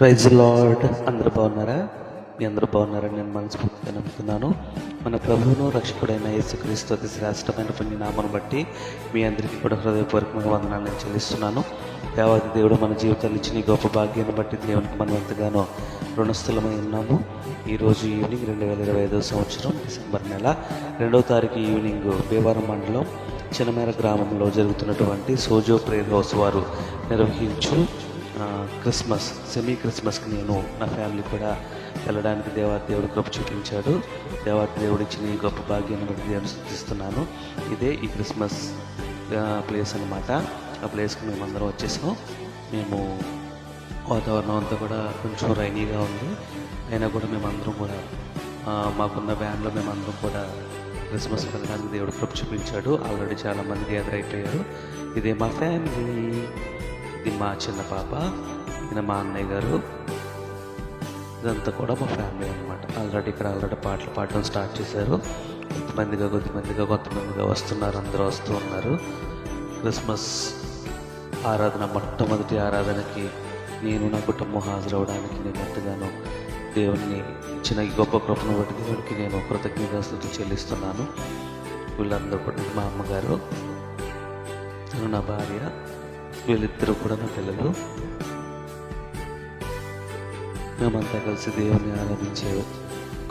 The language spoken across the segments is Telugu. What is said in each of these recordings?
Praise lord. అందరూ బాగున్నారా? మీ అందరూ బాగున్నారని నేను మనస్ఫూర్తిగా నమ్ముతున్నాను. మన ప్రభువును రక్షకుడైన యేసుక్రీస్తు అతి శ్రేష్టమైన పుణ్యనామను బట్టి మీ అందరికీ కూడా హృదయపూర్వకమైన వందనాలు నేను చెల్లిస్తున్నాను. దేవాది దేవుడు మన జీవితాలు ఇచ్చిన ఈ గొప్ప భాగ్యాన్ని బట్టి దేవునికి మనం ఎంతగానో రుణస్థలమై ఉన్నాము. ఈరోజు ఈవినింగ్ 2025 సంవత్సరం డిసెంబర్ నెల 2వ తారీఖు ఈవినింగ్ భీమవరం మండలం చిన్నమేర గ్రామంలో జరుగుతున్నటువంటి సోజో ప్రేయర్ హౌస్ వారు నిర్వహించు క్రిస్మస్ సెమీ క్రిస్మస్కి నేను నా ఫ్యామిలీ కూడా వెళ్ళడానికి దేవుడు కృప చూపించాడు. దేవుడు ఇచ్చిన ఈ గొప్ప భాగ్యాన్ని బట్టి దేవుని స్తుతిస్తున్నాను. ఇదే ఈ క్రిస్మస్ ప్లేస్ అన్నమాట. ఆ ప్లేస్కి మేమందరం వచ్చేసాం. మేము వాతావరణం అంతా కూడా కొంచెం రైనీగా ఉంది. అయినా కూడా మేమందరం కూడా మాకున్న వ్యాన్లో మేమందరం కూడా క్రిస్మస్ వెళ్ళడానికి దేవుడు కృప చూపించాడు. ఆల్రెడీ చాలామంది గ్యాదర్ అయిపోయారు. ఇదే మా ఫ్యామిలీ. ఇది మా చిన్న పాప, ఈయన మా అన్నయ్య గారు, ఇదంతా కూడా మా ఫ్యామిలీ అనమాట. ఆల్రెడీ పాటలు పాడడం స్టార్ట్ చేశారు. కొద్దిమందిగా వస్తున్నారు. అందరూ వస్తూ ఉన్నారు. క్రిస్మస్ ఆరాధన, మొట్టమొదటి ఆరాధనకి నేను నా కుటుంబం హాజరవడానికి నేను ఎంతగానో దేవుణ్ణి ఇచ్చిన ఈ గొప్ప కృపను బట్టి దేవుడికి నేను కృతజ్ఞతాస్తుతి చెల్లిస్తున్నాను. వీళ్ళందరూ కూడా మా అమ్మగారు, నా భార్య, వీళ్ళిద్దరూ కూడా నా పిల్లలు. మేమంతా కలిసి దేవుని ఆరాధించే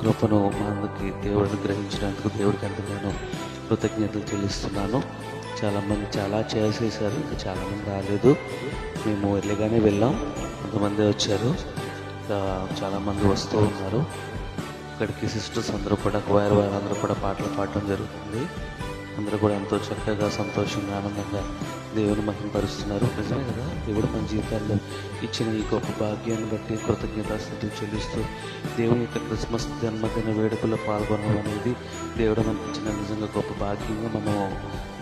కృపను మా అందరికి దేవుడిని గ్రహించినందుకు దేవుడికి ఎంతగానో కృతజ్ఞతలు చెల్లిస్తున్నాను. చాలామంది చాలా చేసేసారు, ఇంకా చాలామంది రాలేదు. మేము ఎర్లీగానే వెళ్ళాం. కొంతమంది వచ్చారు, ఇంకా చాలామంది వస్తూ ఉన్నారు. ఇక్కడికి సిస్టర్స్ అందరూ కూడా అందరూ కూడా పాటలు పాడటం జరుగుతుంది. అందరూ కూడా ఎంతో చక్కగా, సంతోషంగా, ఆనందంగా దేవుని మహిమపరుస్తున్నారు. నిజమే కదా, దేవుడు మన జీవితాల్లో ఇచ్చిన ఈ గొప్ప భాగ్యాన్ని బట్టి కృతజ్ఞతాస్తుతులు చెల్లిస్తూ దేవుని యొక్క క్రిస్మస్ జన్మదిన వేడుకలో పాల్గొనడం అనేది దేవుడు మనకి ఇచ్చిన నిజంగా గొప్ప భాగ్యంగా మనం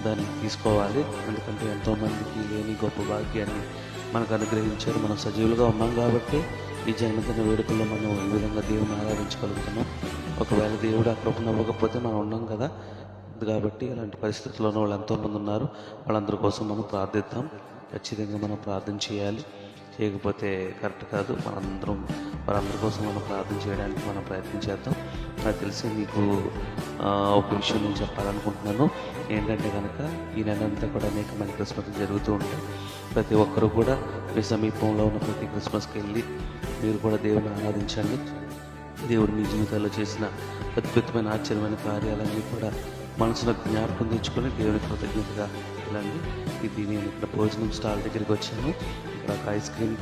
దాన్ని తీసుకోవాలి. ఎందుకంటే ఎంతోమందికి లేని గొప్ప భాగ్యాన్ని మనకు అనుగ్రహించారు. మనం సజీవులుగా ఉన్నాం కాబట్టి ఈ జన్మదిన వేడుకల్లో మనం ఈ విధంగా దేవుని ఆరాధించగలుగుతున్నాం. ఒకవేళ దేవుడు ఆ కృపను ఇవ్వకపోతే మనం ఉన్నాం కదా. కాబట్టి అలాంటి పరిస్థితుల్లో ఉన్న వాళ్ళు ఎంతోమంది ఉన్నారు. వాళ్ళందరి కోసం మనం ప్రార్థిద్దాం. ఖచ్చితంగా మనం ప్రార్థన చేయాలి. చేయకపోతే కరెక్ట్ కాదు. వారందరి కోసం మనం ప్రార్థన చేయడానికి మనం ప్రయత్నం చేద్దాం. నాకు తెలిసి మీకు ఒక విషయం నేను చెప్పాలనుకుంటున్నాను. ఏంటంటే కనుక ఈ నెలంతా కూడా అనేకమైన క్రిస్మస్ జరుగుతూ ఉంటాయి. ప్రతి ఒక్కరూ కూడా మీ సమీపంలో ఉన్న ప్రతి క్రిస్మస్కి వెళ్ళి మీరు కూడా దేవుని ఆరాధించండి. దేవుడు మీ జీవితాల్లో చేసిన అద్భుతమైన ఆశ్చర్యమైన కార్యాలన్నీ కూడా మనసులో జ్ఞాపకం తెచ్చుకొని దేవుని కృతజ్ఞతగా వెళ్ళండి. ఇది నేను ఇక్కడ భోజనం స్టాల్ దగ్గరికి వచ్చాను. ఇక్కడ ఒక ఐస్ క్రీమ్